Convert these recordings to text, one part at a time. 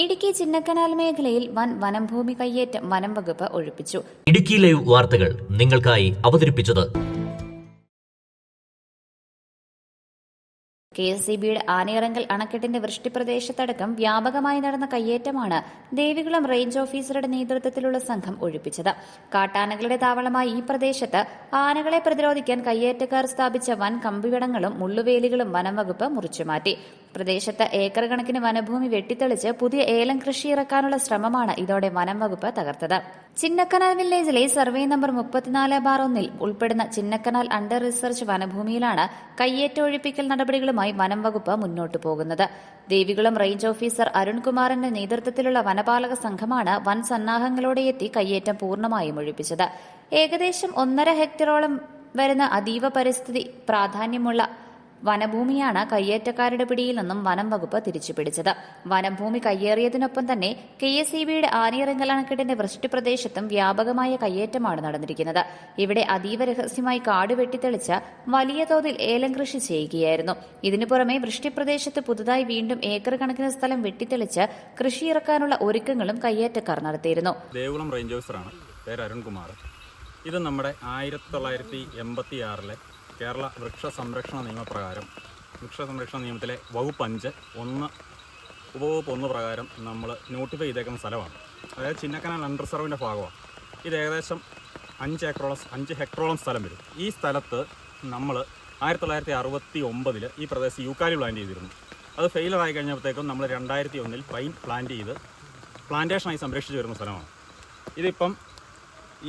ഇടുക്കി ചിന്നക്കനാൽ മേഖലയിൽ വൻ വനംഭൂമി കയ്യേറ്റം വനം വകുപ്പ് ഒഴിപ്പിച്ചു. ഇടുക്കി ലൈവ് വാർത്തകൾ നിങ്ങൾക്കായി അവതരിപ്പിച്ചത് KSEBയുടെ ആനയിറങ്കൽ അണക്കെട്ടിന്റെ വൃഷ്ടിപ്രദേശത്തടക്കം വ്യാപകമായി നടന്ന കയ്യേറ്റമാണ് ദേവികുളം റേഞ്ച് ഓഫീസറുടെ നേതൃത്വത്തിലുള്ള സംഘം ഒഴിപ്പിച്ചത്. കാട്ടാനകളുടെ താവളമായ ഈ പ്രദേശത്ത് ആനകളെ പ്രതിരോധിക്കാൻ കയ്യേറ്റക്കാർ സ്ഥാപിച്ച വൻ കമ്പിവടങ്ങളും മുള്ളുവേലികളും വനം വകുപ്പ് മുറിച്ചുമാറ്റി. പ്രദേശത്ത് ഏക്കർ കണക്കിന് വനഭൂമി വെട്ടിത്തെളിച്ച് പുതിയ ഏലം കൃഷി ഇറക്കാനുള്ള ശ്രമമാണ് ഇതോടെ വനം വകുപ്പ് തകർത്തത്. ചിന്നക്കനാൽ വില്ലേജിലെ സർവേ നമ്പർ 34/1 ഉൾപ്പെടുന്ന ചിന്നക്കനാൽ അണ്ടർ റിസർച്ച് വനഭൂമിയിലാണ് കയ്യേറ്റ ഒഴിപ്പിക്കൽ നടപടികളുമായി വനം വകുപ്പ് മുന്നോട്ടു പോകുന്നത്. ദേവികുളം റേഞ്ച് ഓഫീസർ അരുൺകുമാറിന്റെ നേതൃത്വത്തിലുള്ള വനപാലക സംഘമാണ് വൻ സന്നാഹങ്ങളോടെ എത്തി കയ്യേറ്റം പൂർണ്ണമായും ഒഴിപ്പിച്ചത്. ഏകദേശം 1.5 ഹെക്ടറോളം വരുന്ന അതീവ പരിസ്ഥിതി പ്രാധാന്യമുള്ള വനഭൂമിയാണ് കയ്യേറ്റക്കാരുടെ പിടിയിൽ നിന്നും വനം വകുപ്പ് തിരിച്ചുപിടിച്ചത്. വനഭൂമി കയ്യേറിയതിനൊപ്പം തന്നെ KSEBയുടെ ആനയിറങ്കൽ അണക്കെട്ടിന്റെ വൃഷ്ടിപ്രദേശത്തും വ്യാപകമായ കയ്യേറ്റമാണ് നടന്നിരിക്കുന്നത്. ഇവിടെ അതീവ രഹസ്യമായി കാട് വെട്ടിത്തെളിച്ച് വലിയ തോതിൽ ഏലം കൃഷി ചെയ്യുകയായിരുന്നു. ഇതിനു പുറമെ വൃഷ്ടിപ്രദേശത്ത് പുതുതായി വീണ്ടും ഏക്കർ കണക്കിന് സ്ഥലം വെട്ടിത്തെളിച്ച് കൃഷി ഇറക്കാനുള്ള ഒരുക്കങ്ങളും കയ്യേറ്റക്കാർ നടത്തിയിരുന്നു. ദേവികുളം റേഞ്ച് ഓഫീസറാണ്, പേര് അരുൺകുമാർ. ഇത് നമ്മുടെ 1986 കേരള വൃക്ഷ സംരക്ഷണ നിയമപ്രകാരം വൃക്ഷ സംരക്ഷണ നിയമത്തിലെ വകുപ്പ് 5(1) ഉപവകുപ്പ് 1 പ്രകാരം നമ്മൾ നോട്ടിഫൈ ചെയ്തേക്കുന്ന സ്ഥലമാണ്. അതായത് ചിന്നക്കനാൽ അണ്ടർ റിസർവിൻ്റെ ഭാഗമാണ്. ഇത് ഏകദേശം 5 ഹെക്ടറോളം സ്ഥലം വരും. ഈ സ്ഥലത്ത് നമ്മൾ 1969 ഈ പ്രദേശത്ത് യൂക്കാലി പ്ലാന്റ് ചെയ്തിരുന്നു. അത് ഫെയിലറായി കഴിഞ്ഞപ്പോഴത്തേക്കും നമ്മൾ 2001 പൈൻ പ്ലാന്റ് ചെയ്ത് പ്ലാന്റേഷനായി സംരക്ഷിച്ചു വരുന്ന സ്ഥലമാണ്. ഇതിപ്പം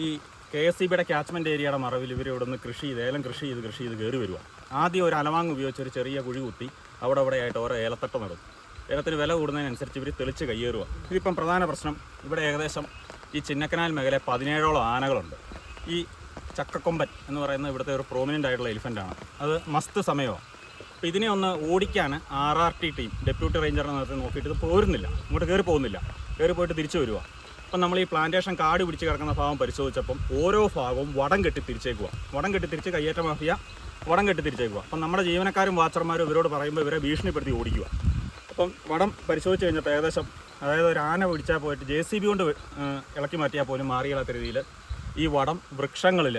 ഈ KSEBയുടെ ക്യാച്ച്മെൻറ്റ് ഏരിയയുടെ മറവിൽ ഇവർ ഇവിടെ നിന്ന് ഏലം കൃഷി ചെയ്ത് കയറി വരിക. ആദ്യം ഒരു അലവാങ് ഉപയോഗിച്ച് ഒരു ചെറിയ കുഴി കുത്തി അവിടെയായിട്ട് ഓരോ ഏലത്തട്ട നടും. ഏലത്തിന് വില കൂടുന്നതിനനുസരിച്ച് ഇവർ തെളിച്ച് കയ്യേറുക. ഇതിപ്പം പ്രധാന പ്രശ്നം, ഇവിടെ ഏകദേശം ഈ ചിന്നക്കനാൽ മേഖല 17ഓളം ആനകളുണ്ട്. ഈ ചക്കക്കൊമ്പൻ എന്ന് പറയുന്നത് ഇവിടുത്തെ ഒരു പ്രോമിനൻ്റ് ആയിട്ടുള്ള എലിഫൻ്റാണ്. അത് മസ്ത് സമയമാണ്. അപ്പോൾ ഇതിനെ ഒന്ന് ഓടിക്കാൻ RRT ടീം ഡെപ്യൂട്ടി റേഞ്ചറിനെ നേരത്തെ നോക്കിയിട്ട് ഇത് പോരുന്നില്ല, ഇങ്ങോട്ട് കയറി പോകുന്നില്ല, കയറി പോയിട്ട് തിരിച്ചു വരിക. അപ്പം നമ്മൾ ഈ പ്ലാന്റേഷൻ കാട് പിടിച്ച് കിടക്കുന്ന ഭാഗം പരിശോധിച്ചപ്പം ഓരോ ഭാഗവും വടം കെട്ടി തിരിച്ച് കയ്യേറ്റ മാഫിയ വടം കെട്ടി തിരിച്ചേക്കുക. അപ്പം നമ്മുടെ ജീവനക്കാരും വാച്ചർമാരും ഇവരോട് പറയുമ്പോൾ ഇവരെ ഭീഷണിപ്പെടുത്തി ഓടിക്കുക. അപ്പം വടം പരിശോധിച്ച് കഴിഞ്ഞപ്പോൾ ഏകദേശം അതായത് ഒരു ആന പിടിച്ചാൽ പോയിട്ട് JCB കൊണ്ട് ഇളക്കി മാറ്റിയാൽ പോലും മാറിയാത്ത രീതിയിൽ ഈ വടം വൃക്ഷങ്ങളിൽ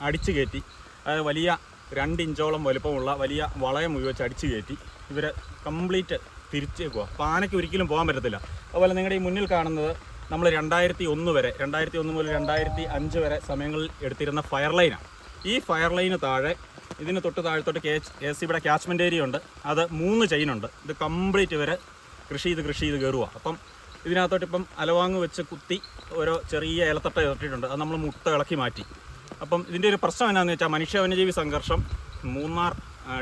അടിച്ചു കയറ്റി, അതായത് വലിയ 2 ഇഞ്ചോളം വലുപ്പമുള്ള വലിയ വളയം ഉപയോഗിച്ച് അടിച്ചു കയറ്റി ഇവർ കംപ്ലീറ്റ് തിരിച്ചേക്കുക. അപ്പോൾ ആനയ്ക്ക് ഒരിക്കലും പോകാൻ പറ്റത്തില്ല. അതുപോലെ നിങ്ങളുടെ ഈ മുന്നിൽ കാണുന്നത് നമ്മൾ 2001 മുതൽ 2005 വരെ സമയങ്ങളിൽ എടുത്തിരുന്ന ഫയർ ലൈനാണ്. ഈ ഫയർ ലൈന് താഴെ ഇതിന് തൊട്ട് താഴത്തോട്ട് KSEBയുടെ ക്യാച്ച്മെൻറ്റ് ഏരിയ ഉണ്ട്. അത് 3 ചെയിനുണ്ട്. ഇത് കംപ്ലീറ്റ് ഇവർ കൃഷി ചെയ്ത് കയറുക. അപ്പം ഇതിനകത്തോട്ട് ഇപ്പം അലവാങ്ങ് വെച്ച് കുത്തി ഓരോ ചെറിയ ഇലത്തട്ട ഇട്ടിട്ടുണ്ട്. അത് നമ്മൾ മുട്ട ഇളക്കി മാറ്റി. അപ്പം ഇതിൻ്റെ ഒരു പ്രശ്നം എന്നാന്ന് വെച്ചാൽ മനുഷ്യ വന്യജീവി സംഘർഷം മൂന്നാർ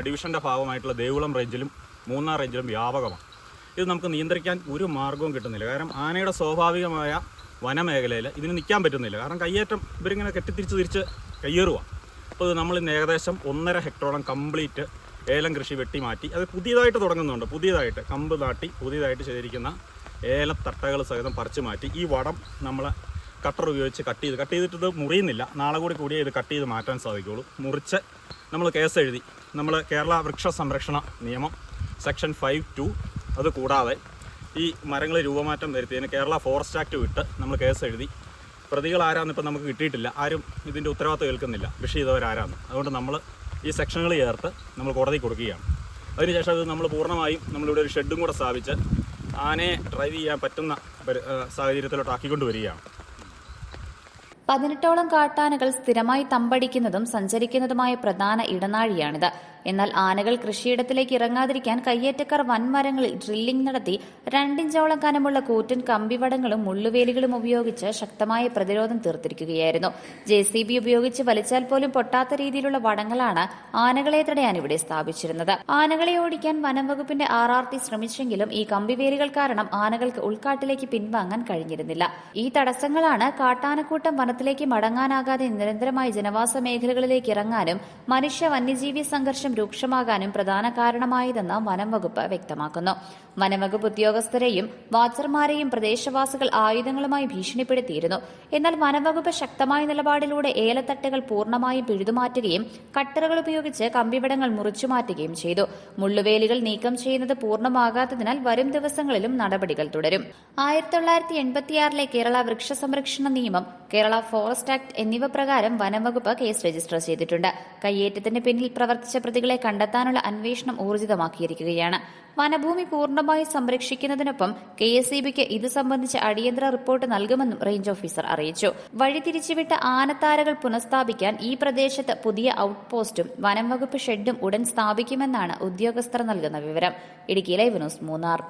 ഡിവിഷൻ്റെ ഭാഗമായിട്ടുള്ള ദേവികുളം റേഞ്ചിലും മൂന്നാർ റേഞ്ചിലും വ്യാപകമാണ്. ഇത് നമുക്ക് നിയന്ത്രിക്കാൻ ഒരു മാർഗവും കിട്ടുന്നില്ല. കാരണം ആനയുടെ സ്വാഭാവികമായ വനമേഖലയിൽ ഇതിന് നിൽക്കാൻ പറ്റുന്നില്ല. കാരണം കയ്യേറ്റം ഇവരിങ്ങനെ തിരിച്ച് കയ്യേറുക. അപ്പോൾ ഇത് നമ്മൾ ഇന്ന് ഏകദേശം 1.5 ഹെക്ടറോളം കംപ്ലീറ്റ് ഏലം കൃഷി വെട്ടി മാറ്റി. അത് പുതിയതായിട്ട് തുടങ്ങുന്നുണ്ട്. പുതിയതായിട്ട് കമ്പ് നാട്ടി പുതിയതായിട്ട് ചെയ്തിരിക്കുന്ന ഏലത്തട്ടകൾ സഹിതം പറിച്ചു മാറ്റി ഈ വടം നമ്മൾ കട്ടർ ഉപയോഗിച്ച് കട്ട് ചെയ്തിട്ട് ഇത് മുറിയുന്നില്ല. നാളെ കൂടിയേ ഇത് കട്ട് ചെയ്ത് മാറ്റാൻ സാധിക്കുകയുള്ളൂ. മുറിച്ച് നമ്മൾ കേസ് എഴുതി നമ്മൾ കേരള വൃക്ഷ സംരക്ഷണ നിയമം സെക്ഷൻ 5(2) അത് കൂടാതെ ഈ മരങ്ങൾ രൂപമാറ്റം വരുത്തിയതിന് കേരള ഫോറസ്റ്റ് ആക്ട് വിട്ട് നമ്മൾ കേസ് എഴുതി. പ്രതികൾ ആരാന്ന് ഇപ്പം നമുക്ക് കിട്ടിയിട്ടില്ല. ആരും ഇതിൻ്റെ ഉത്തരവാദിത്വം ഏൽക്കുന്നില്ല കൃഷി ചെയ്തവരാരാന്ന്. അതുകൊണ്ട് നമ്മൾ ഈ സെക്ഷനുകൾ ചേർത്ത് നമ്മൾ കോടതി കൊടുക്കുകയാണ്. അതിനുശേഷം ഇത് നമ്മൾ പൂർണ്ണമായും നമ്മളിവിടെ ഒരു ഷെഡും കൂടെ സ്ഥാപിച്ച് ആനയെ ഡ്രൈവ് ചെയ്യാൻ പറ്റുന്ന സാഹചര്യത്തിലോട്ട് ആക്കിക്കൊണ്ട് വരികയാണ്. 18ഓളം കാട്ടാനകൾ സ്ഥിരമായി തമ്പടിക്കുന്നതും സഞ്ചരിക്കുന്നതുമായ പ്രധാന ഇടനാഴിയാണിത്. എന്നാൽ ആനകൾ കൃഷിയിടത്തിലേക്ക് ഇറങ്ങാതിരിക്കാൻ കയ്യേറ്റക്കാർ വൻമരങ്ങളിൽ ഡ്രില്ലിംഗ് നടത്തി 2 ഇഞ്ചോളം കനമുള്ള കൂറ്റൻ കമ്പിവടങ്ങളും മുള്ളുവേലികളും ഉപയോഗിച്ച് ശക്തമായ പ്രതിരോധം തീർത്തിരിക്കുകയായിരുന്നു. JCB ഉപയോഗിച്ച് വലിച്ചാൽ പോലും പൊട്ടാത്ത രീതിയിലുള്ള വടങ്ങളാണ് ആനകളെ തടയാൻ ഇവിടെ സ്ഥാപിച്ചിരുന്നത്. ആനകളെ ഓടിക്കാൻ വനം വകുപ്പിന്റെ RRT ശ്രമിച്ചെങ്കിലും ഈ കമ്പിവേലികൾ കാരണം ആനകൾക്ക് ഉൾക്കാട്ടിലേക്ക് പിൻവാങ്ങാൻ കഴിഞ്ഞിരുന്നില്ല. ഈ തടസ്സങ്ങളാണ് കാട്ടാനക്കൂട്ടം വനത്തിലേക്ക് മടങ്ങാനാകാതെ നിരന്തരമായ ജനവാസ മേഖലകളിലേക്ക് ഇറങ്ങാനും മനുഷ്യ വന്യജീവി സംഘർഷം രൂക്ഷമാകാനും പ്രധാന കാരണമായതെന്ന് വനം വകുപ്പ് വ്യക്തമാക്കുന്നു. വനംവകുപ്പ് ഉദ്യോഗസ്ഥരെയും വാച്ചർമാരെയും പ്രദേശവാസികൾ ആയുധങ്ങളുമായി ഭീഷണിപ്പെടുത്തിയിരുന്നു. എന്നാൽ വനംവകുപ്പ് ശക്തമായ നിലപാടിലൂടെ ഏലത്തട്ടുകൾ പൂർണ്ണമായും പിഴുതുമാറ്റുകയും കട്ടറുകൾ ഉപയോഗിച്ച് കമ്പിവടങ്ങൾ മുറിച്ചുമാറ്റുകയും ചെയ്തു. മുള്ളുവേലികൾ നീക്കം ചെയ്യുന്നത് പൂർണ്ണമാകാത്തതിനാൽ വരും ദിവസങ്ങളിലും നടപടികൾ തുടരും. 1986 കേരള വൃക്ഷ സംരക്ഷണ നിയമം, കേരള ഫോറസ്റ്റ് ആക്ട് എന്നിവ പ്രകാരം വനംവകുപ്പ് കേസ് രജിസ്റ്റർ ചെയ്തിട്ടുണ്ട്. കയ്യേറ്റത്തിന് പിന്നിൽ പ്രവർത്തിച്ച പ്രതികളെ കണ്ടെത്താനുള്ള അന്വേഷണം ഊർജിതമാക്കിയിരിക്കുകയാണ്. വനഭൂമി പൂർണ്ണമായി സംരക്ഷിക്കുന്നതിനൊപ്പം KSEBക്ക് ഇത് സംബന്ധിച്ച് അടിയന്തര റിപ്പോർട്ട് നൽകുമെന്നും റേഞ്ച് ഓഫീസർ അറിയിച്ചു. വഴിതിരിച്ചുവിട്ട ആനത്താരകൾ പുനഃസ്ഥാപിക്കാൻ ഈ പ്രദേശത്ത് പുതിയ ഔട്ട് പോസ്റ്റും വനംവകുപ്പ് ഷെഡും ഉടൻ സ്ഥാപിക്കുമെന്നാണ് ഉദ്യോഗസ്ഥർ നൽകുന്ന വിവരം. Idukki live news, Munnar.